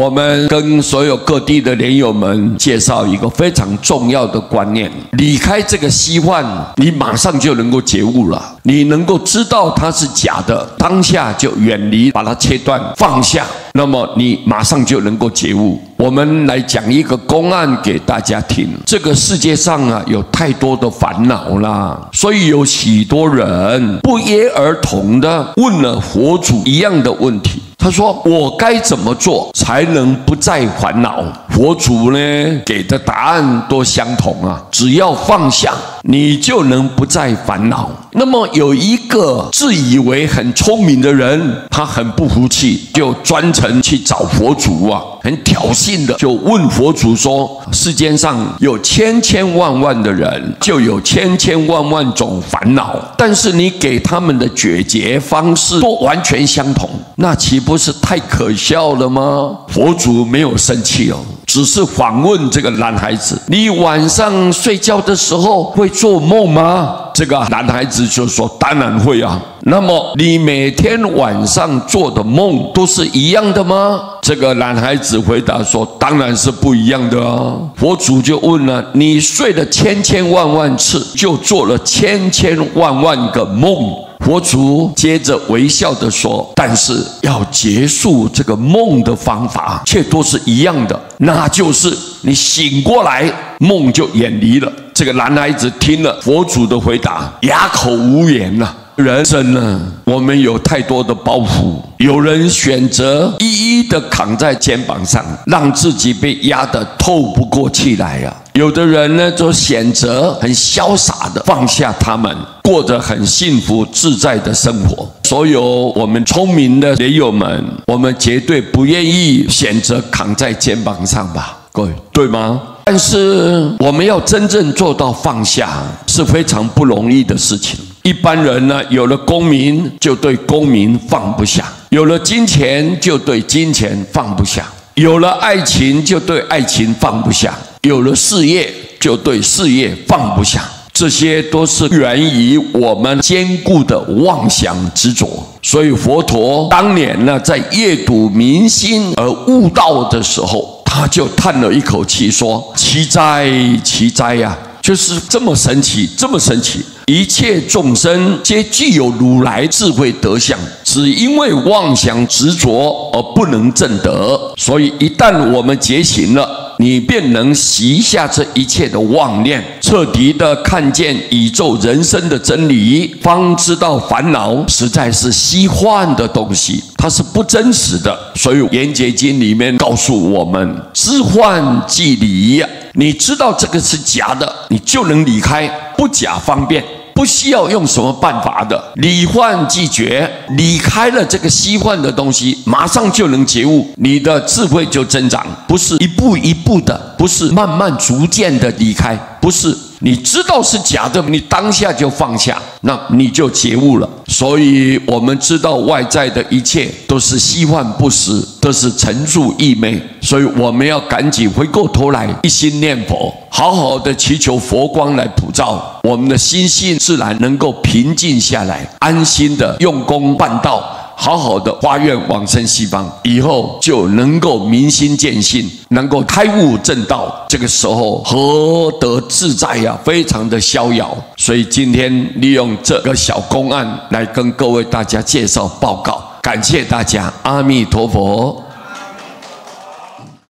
我们跟所有各地的莲友们介绍一个非常重要的观念：离开这个虚幻，你马上就能够觉悟了。你能够知道它是假的，当下就远离，把它切断，放下，那么你马上就能够觉悟。我们来讲一个公案给大家听。这个世界上啊，有太多的烦恼啦，所以有许多人不约而同的问了佛祖一样的问题。他说：“我该怎么做才能不再烦恼？”佛祖呢给的答案都相同啊，只要放下，你就能不再烦恼。那么有一个自以为很聪明的人，他很不服气，就专程去找佛祖啊，很挑衅的就问佛祖说：“世间上有千千万万的人，就有千千万万种烦恼，但是你给他们的解决方式都完全相同，那岂不是太可笑了吗？”佛祖没有生气哦，只是反问这个男孩子：“你晚上睡觉的时候会做梦吗？”这个男孩子就说：“当然会啊。”那么你每天晚上做的梦都是一样的吗？这个男孩子回答说：“当然是不一样的啊。”佛祖就问了：“你睡了千千万万次，就做了千千万万个梦。”佛祖接着微笑地说：“但是要结束这个梦的方法却都是一样的，那就是你醒过来，梦就远离了。”这个男孩子听了佛祖的回答，哑口无言了。人生呢，我们有太多的包袱，有人选择一一的扛在肩膀上，让自己被压得透不过气来啊。有的人呢，就选择很潇洒的放下他们，过着很幸福自在的生活。所有我们聪明的莲友们，我们绝对不愿意选择扛在肩膀上吧，各位，对吗？但是我们要真正做到放下，是非常不容易的事情。一般人呢，有了功名就对功名放不下，有了金钱就对金钱放不下，有了爱情就对爱情放不下，有了事业就对事业放不下。这些都是源于我们坚固的妄想执着。所以佛陀当年呢，在阅读民心而悟道的时候，他就叹了一口气说：“奇哉，奇哉呀！”就是这么神奇，这么神奇。一切众生皆具有如来智慧德相，只因为妄想执着而不能证得。所以一旦我们觉醒了，你便能息下这一切的妄念，彻底的看见宇宙人生的真理，方知道烦恼实在是虚幻的东西，它是不真实的。所以《圆觉经》里面告诉我们：知幻即离呀。你知道这个是假的，你就能离开，不假方便，不需要用什么办法的。离幻即觉，离开了这个虚幻的东西，马上就能觉悟，你的智慧就增长。不是一步一步的，不是慢慢逐渐的离开，不是你知道是假的，你当下就放下，那你就觉悟了。所以我们知道外在的一切都是虚幻不实，都是尘住意昧。所以我们要赶紧回过头来，一心念佛，好好的祈求佛光来普照，我们的心性自然能够平静下来，安心的用功办道，好好的发愿往生西方，以后就能够明心见性，能够开悟正道。这个时候何得自在呀，非常的逍遥。所以今天利用这个小公案来跟各位大家介绍报告，感谢大家，阿弥陀佛。